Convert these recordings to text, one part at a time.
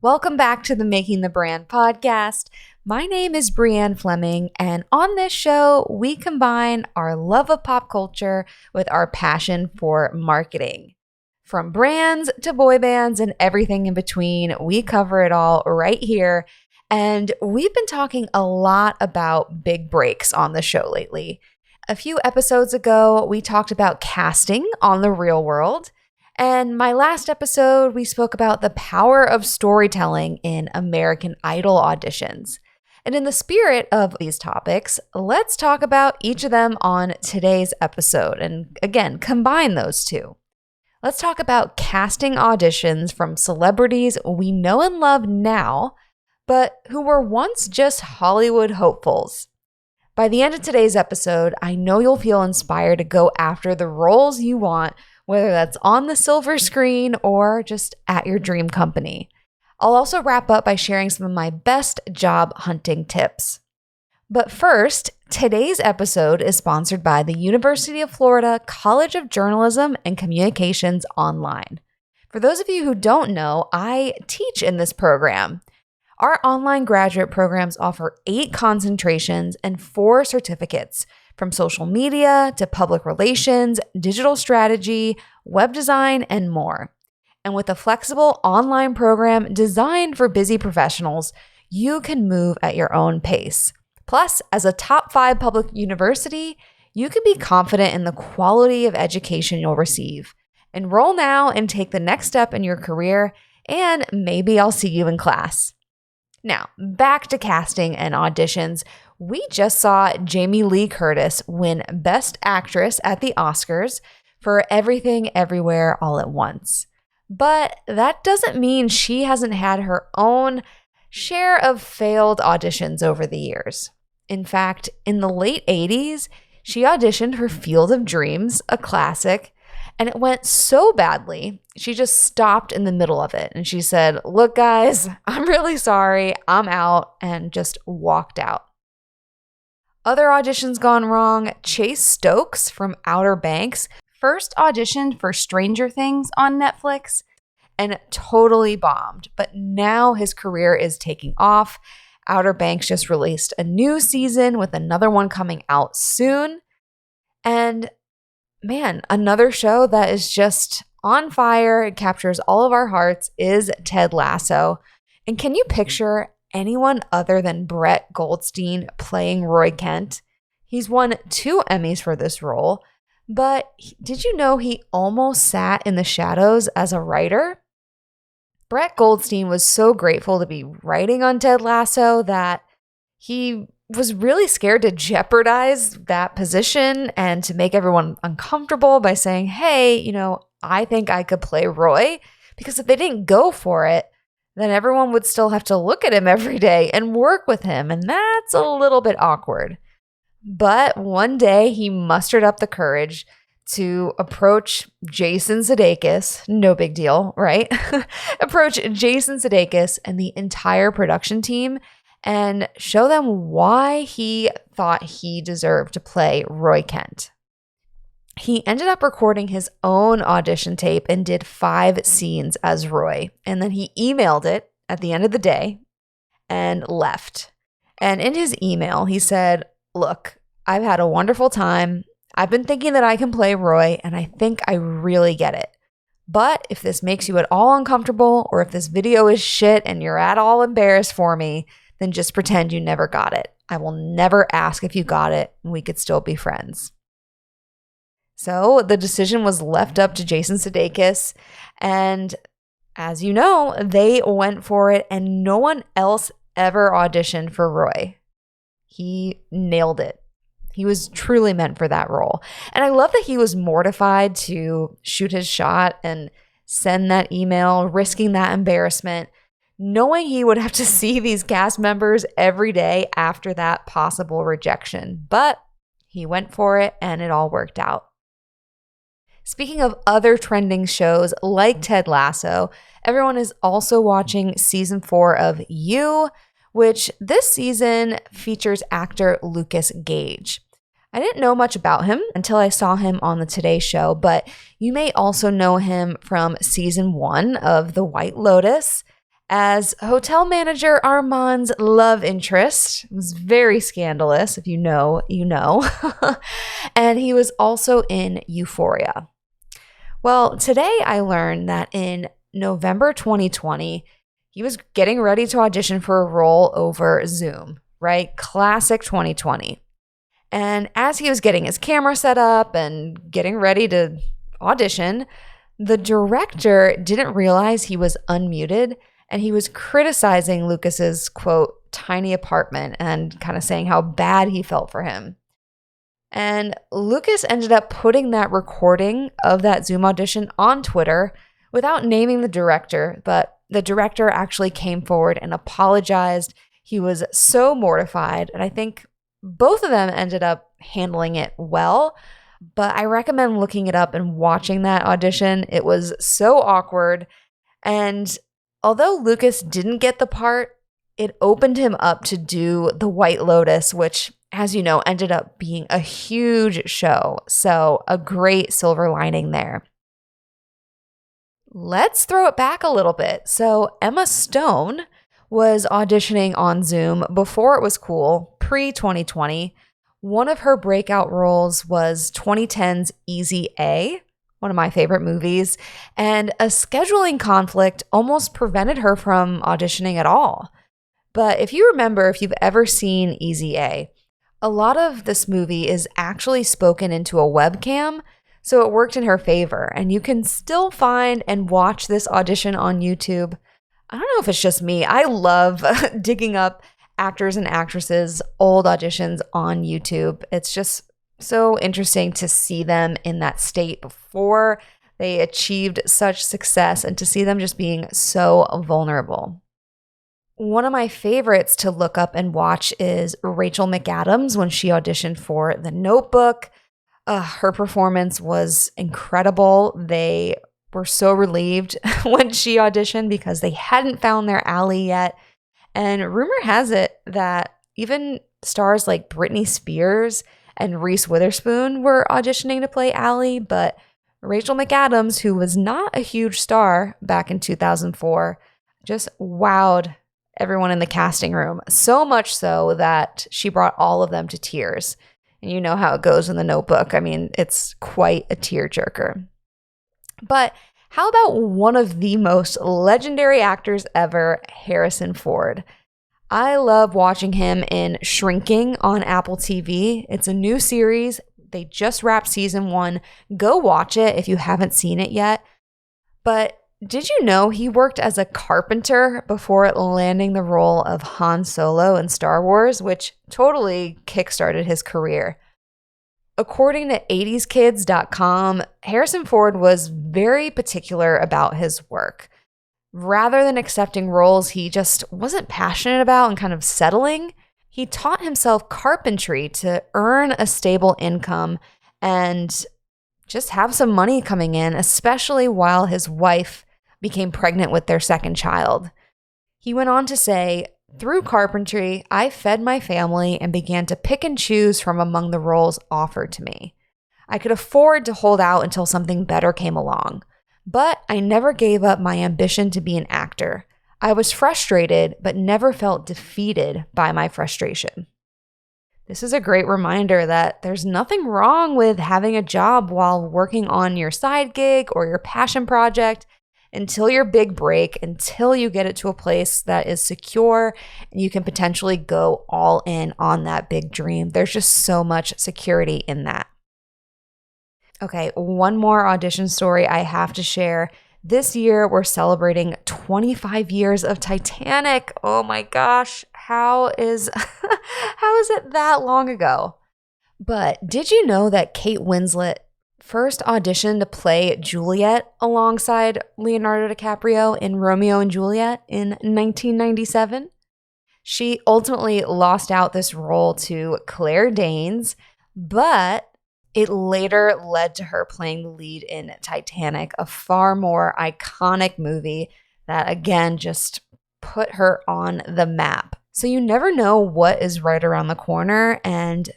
Welcome back to the Making the Brand podcast. My name is Brianne Fleming, and on this show, we combine our love of pop culture with our passion for marketing. From brands to boy bands and everything in between, we cover it all right here. And we've been talking a lot about big breaks on the show lately. A few episodes ago, we talked about casting on The Real World. And my last episode, we spoke about the power of storytelling in American Idol auditions. And in the spirit of these topics, let's talk about each of them on today's episode. And again, combine those two. Let's talk about casting auditions from celebrities we know and love now, but who were once just Hollywood hopefuls. By the end of today's episode, I know you'll feel inspired to go after the roles you want, whether that's on the silver screen or just at your dream company. I'll also wrap up by sharing some of my best job hunting tips. But first, today's episode is sponsored by the University of Florida College of Journalism and Communications Online. For those of you who don't know, I teach in this program. Our online graduate programs offer 8 concentrations and 4 certificates, from social media to public relations, digital strategy, web design, and more. And with a flexible online program designed for busy professionals, you can move at your own pace. Plus, as a top 5 public university, you can be confident in the quality of education you'll receive. Enroll now and take the next step in your career, and maybe I'll see you in class. Now, back to casting and auditions. We just saw Jamie Lee Curtis win Best Actress at the Oscars for Everything Everywhere All at Once. But that doesn't mean she hasn't had her own share of failed auditions over the years. In fact, in the late 80s, she auditioned for Field of Dreams, a classic, and it went so badly, she just stopped in the middle of it. And she said, "Look, guys, I'm really sorry. I'm out," and just walked out. Other auditions gone wrong. Chase Stokes from Outer Banks first auditioned for Stranger Things on Netflix and totally bombed. But now his career is taking off. Outer Banks just released a new season with another one coming out soon. And man, another show that is just on fire, it captures all of our hearts, is Ted Lasso. And can you picture anyone other than Brett Goldstein playing Roy Kent? He's won 2 Emmys for this role, but did you know he almost sat in the shadows as a writer? Brett Goldstein was so grateful to be writing on Ted Lasso that he was really scared to jeopardize that position and to make everyone uncomfortable by saying, "Hey, I think I could play Roy," because if they didn't go for it, then everyone would still have to look at him every day and work with him, and that's a little bit awkward. But one day he mustered up the courage to approach Jason Sudeikis, no big deal, right? Approach Jason Sudeikis and the entire production team and show them why he thought he deserved to play Roy Kent. He ended up recording his own audition tape and did 5 scenes as Roy. And then he emailed it at the end of the day and left. And in his email, he said, "Look, I've had a wonderful time. I've been thinking that I can play Roy, and I think I really get it. But if this makes you at all uncomfortable, or if this video is shit and you're at all embarrassed for me, then just pretend you never got it. I will never ask if you got it, and we could still be friends." So the decision was left up to Jason Sudeikis, and as you know, they went for it, and no one else ever auditioned for Roy. He nailed it. He was truly meant for that role. And I love that he was mortified to shoot his shot and send that email, risking that embarrassment, knowing he would have to see these cast members every day after that possible rejection. But he went for it, and it all worked out. Speaking of other trending shows like Ted Lasso, everyone is also watching season 4 of You, which this season features actor Lucas Gage. I didn't know much about him until I saw him on the Today Show, but you may also know him from season 1 of The White Lotus as hotel manager Armand's love interest. It was very scandalous. If you know, you know. And he was also in Euphoria. Well, today I learned that in November 2020, he was getting ready to audition for a role over Zoom, right? Classic 2020. And as he was getting his camera set up and getting ready to audition, the director didn't realize he was unmuted, and he was criticizing Lucas's, quote, tiny apartment and kind of saying how bad he felt for him. And Lucas ended up putting that recording of that Zoom audition on Twitter without naming the director, but the director actually came forward and apologized. He was so mortified, and I think both of them ended up handling it well, but I recommend looking it up and watching that audition. It was so awkward, and although Lucas didn't get the part, it opened him up to do The White Lotus, which, as you know, ended up being a huge show. So a great silver lining there. Let's throw it back a little bit. So Emma Stone was auditioning on Zoom before it was cool, pre-2020. One of her breakout roles was 2010's Easy A, one of my favorite movies, and a scheduling conflict almost prevented her from auditioning at all. But if you remember, if you've ever seen Easy A lot of this movie is actually spoken into a webcam, so it worked in her favor. And you can still find and watch this audition on YouTube. I don't know if it's just me. I love digging up actors and actresses' old auditions on YouTube. It's just so interesting to see them in that state before they achieved such success and to see them just being so vulnerable. One of my favorites to look up and watch is Rachel McAdams when she auditioned for The Notebook. Her performance was incredible. They were so relieved when she auditioned because they hadn't found their Ally yet. And rumor has it that even stars like Britney Spears and Reese Witherspoon were auditioning to play Ally, but Rachel McAdams, who was not a huge star back in 2004, just wowed everyone in the casting room, so much so that she brought all of them to tears. And you know how it goes in The Notebook. I mean, it's quite a tearjerker. But how about one of the most legendary actors ever, Harrison Ford? I love watching him in Shrinking on Apple TV. It's a new series. They just wrapped season 1. Go watch it if you haven't seen it yet. But did you know he worked as a carpenter before landing the role of Han Solo in Star Wars, which totally kickstarted his career? According to 80skids.com, Harrison Ford was very particular about his work. Rather than accepting roles he just wasn't passionate about and kind of settling, he taught himself carpentry to earn a stable income and just have some money coming in, especially while his wife became pregnant with their second child. He went on to say, "Through carpentry, I fed my family and began to pick and choose from among the roles offered to me. I could afford to hold out until something better came along, but I never gave up my ambition to be an actor. I was frustrated, but never felt defeated by my frustration." This is a great reminder that there's nothing wrong with having a job while working on your side gig or your passion project until your big break, until you get it to a place that is secure and you can potentially go all in on that big dream. There's just so much security in that. Okay, one more audition story I have to share. This year, we're celebrating 25 years of Titanic. Oh my gosh, how is it that long ago? But did you know that Kate Winslet first auditioned to play Juliet alongside Leonardo DiCaprio in Romeo and Juliet in 1997? She ultimately lost out this role to Claire Danes, but it later led to her playing the lead in Titanic, a far more iconic movie that, again, just put her on the map. So you never know what is right around the corner, and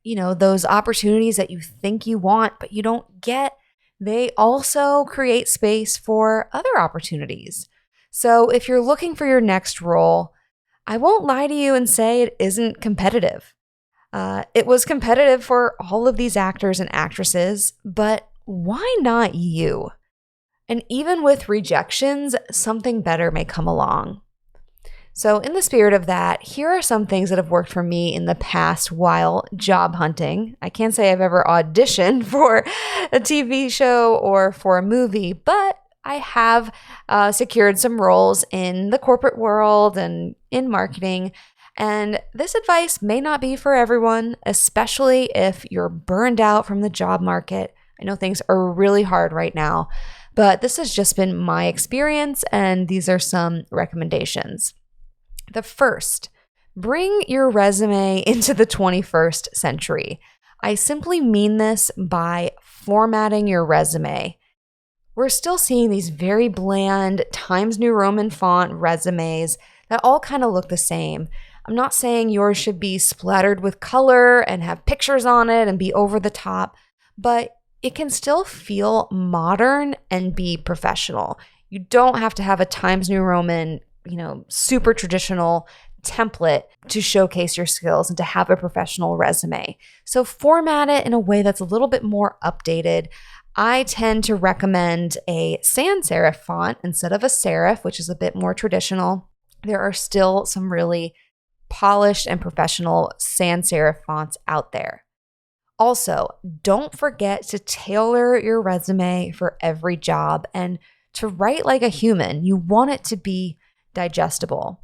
you know, those opportunities that you think you want, but you don't get, they also create space for other opportunities. So if you're looking for your next role, I won't lie to you and say it isn't competitive. It was competitive for all of these actors and actresses, but why not you? And even with rejections, something better may come along. So, in the spirit of that, here are some things that have worked for me in the past while job hunting. I can't say I've ever auditioned for a TV show or for a movie, but I have secured some roles in the corporate world and in marketing. And this advice may not be for everyone, especially if you're burned out from the job market. I know things are really hard right now, but this has just been my experience, and these are some recommendations. The first, bring your resume into the 21st century. I simply mean this by formatting your resume. We're still seeing these very bland Times New Roman font resumes that all kind of look the same. I'm not saying yours should be splattered with color and have pictures on it and be over the top, but it can still feel modern and be professional. You don't have to have a Times New Roman, super traditional template to showcase your skills and to have a professional resume. So format it in a way that's a little bit more updated. I tend to recommend a sans serif font instead of a serif, which is a bit more traditional. There are still some really polished and professional sans serif fonts out there. Also, don't forget to tailor your resume for every job and to write like a human. You want it to be digestible.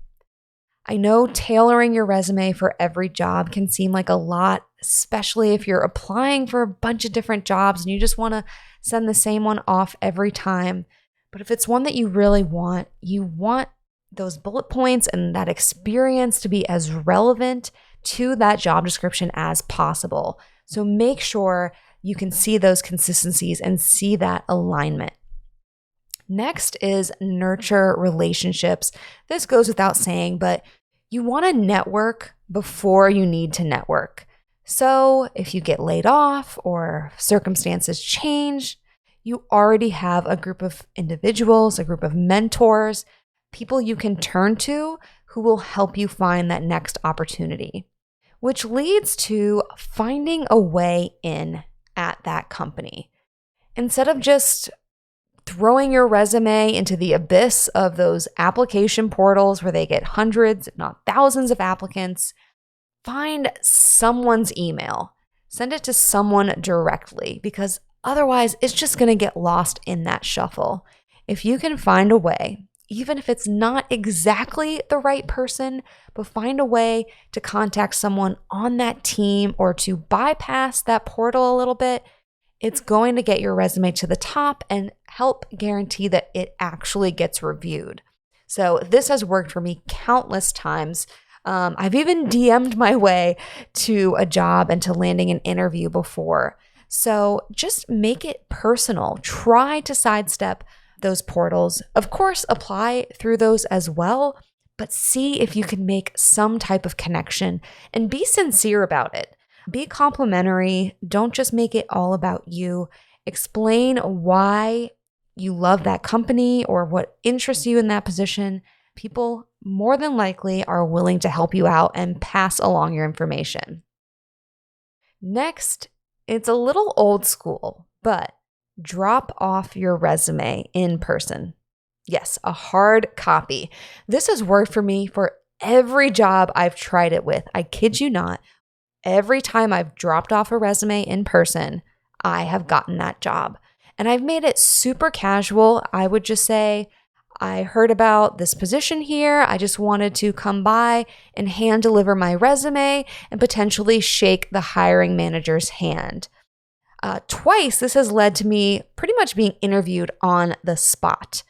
I know tailoring your resume for every job can seem like a lot, especially if you're applying for a bunch of different jobs and you just want to send the same one off every time. But if it's one that you really want, you want those bullet points and that experience to be as relevant to that job description as possible. So make sure you can see those consistencies and see that alignment. Next is nurture relationships. This goes without saying, but you want to network before you need to network. So if you get laid off or circumstances change, you already have a group of individuals, a group of mentors, people you can turn to who will help you find that next opportunity, which leads to finding a way in at that company. Instead of just throwing your resume into the abyss of those application portals where they get hundreds, if not thousands of applicants, find someone's email. Send it to someone directly, because otherwise it's just going to get lost in that shuffle. If you can find a way, even if it's not exactly the right person, but find a way to contact someone on that team or to bypass that portal a little bit, it's going to get your resume to the top and help guarantee that it actually gets reviewed. So this has worked for me countless times. I've even DM'd my way to a job and to landing an interview before. So just make it personal. Try to sidestep those portals. Of course, apply through those as well, but see if you can make some type of connection and be sincere about it. Be complimentary. Don't just make it all about you. Explain why you love that company or what interests you in that position. People more than likely are willing to help you out and pass along your information. Next, it's a little old school, but drop off your resume in person. Yes, a hard copy. This has worked for me for every job I've tried it with. I kid you not. Every time I've dropped off a resume in person, I have gotten that job. And I've made it super casual. I would just say, I heard about this position here. I just wanted to come by and hand deliver my resume and potentially shake the hiring manager's hand. Twice, this has led to me pretty much being interviewed on the spot.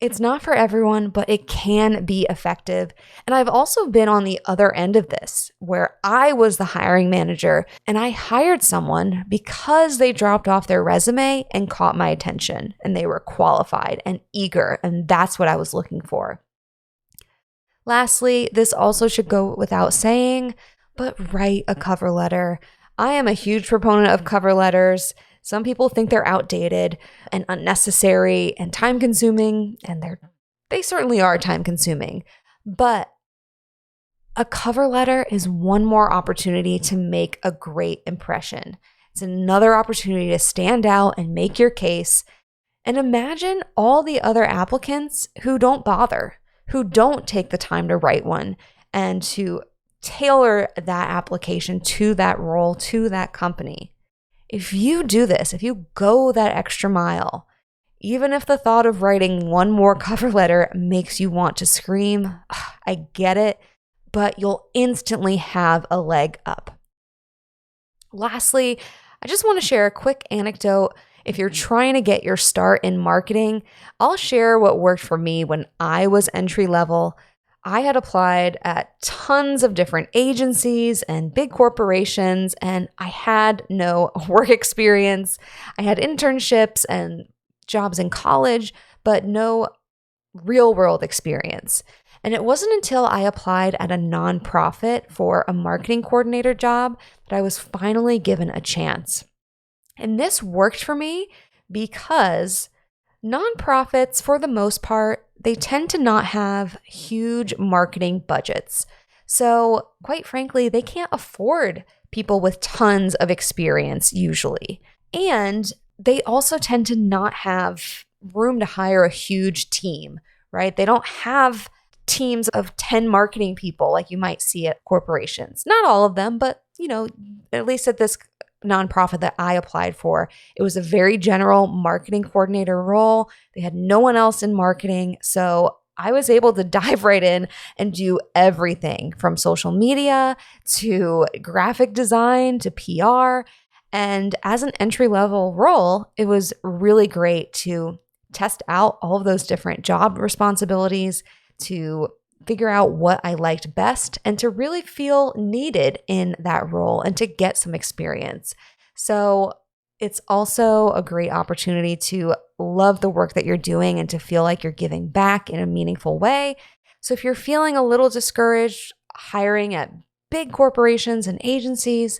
It's not for everyone, but it can be effective. And I've also been on the other end of this, where I was the hiring manager and I hired someone because they dropped off their resume and caught my attention and they were qualified and eager, and that's what I was looking for. Lastly, this also should go without saying, but write a cover letter. I am a huge proponent of cover letters. Some people think they're outdated and unnecessary and time-consuming, and they're they certainly are time consuming. But a cover letter is one more opportunity to make a great impression. It's another opportunity to stand out and make your case. And imagine all the other applicants who don't bother, who don't take the time to write one and to tailor that application to that role, to that company. If you do this, if you go that extra mile, even if the thought of writing one more cover letter makes you want to scream, I get it, but you'll instantly have a leg up. Lastly, I just want to share a quick anecdote. If you're trying to get your start in marketing, I'll share what worked for me when I was entry level. I had applied at tons of different agencies and big corporations, and I had no work experience. I had internships and jobs in college, but no real world experience. And it wasn't until I applied at a nonprofit for a marketing coordinator job that I was finally given a chance. And this worked for me because nonprofits, for the most part, they tend to not have huge marketing budgets. So, quite frankly, they can't afford people with tons of experience usually. And they also tend to not have room to hire a huge team, right? They don't have teams of 10 marketing people like you might see at corporations. Not all of them, but at least at this nonprofit that I applied for, it was a very general marketing coordinator role. They had no one else in marketing. So I was able to dive right in and do everything from social media to graphic design to PR. And as an entry-level role, it was really great to test out all of those different job responsibilities, to figure out what I liked best, and to really feel needed in that role and to get some experience. So it's also a great opportunity to love the work that you're doing and to feel like you're giving back in a meaningful way. So if you're feeling a little discouraged hiring at big corporations and agencies,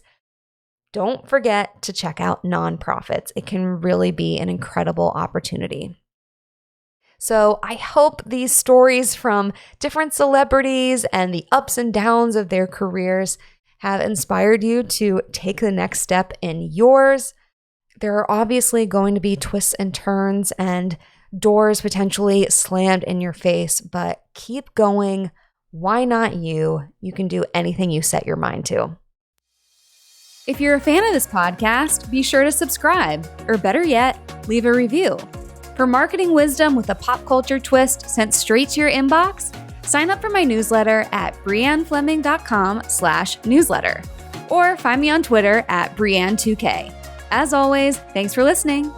don't forget to check out nonprofits. It can really be an incredible opportunity. So I hope these stories from different celebrities and the ups and downs of their careers have inspired you to take the next step in yours. There are obviously going to be twists and turns and doors potentially slammed in your face, but keep going. Why not you? You can do anything you set your mind to. If you're a fan of this podcast, be sure to subscribe, or better yet, leave a review. For marketing wisdom with a pop culture twist sent straight to your inbox, sign up for my newsletter at briannefleming.com/newsletter, or find me on Twitter at Brianne2K. As always, thanks for listening.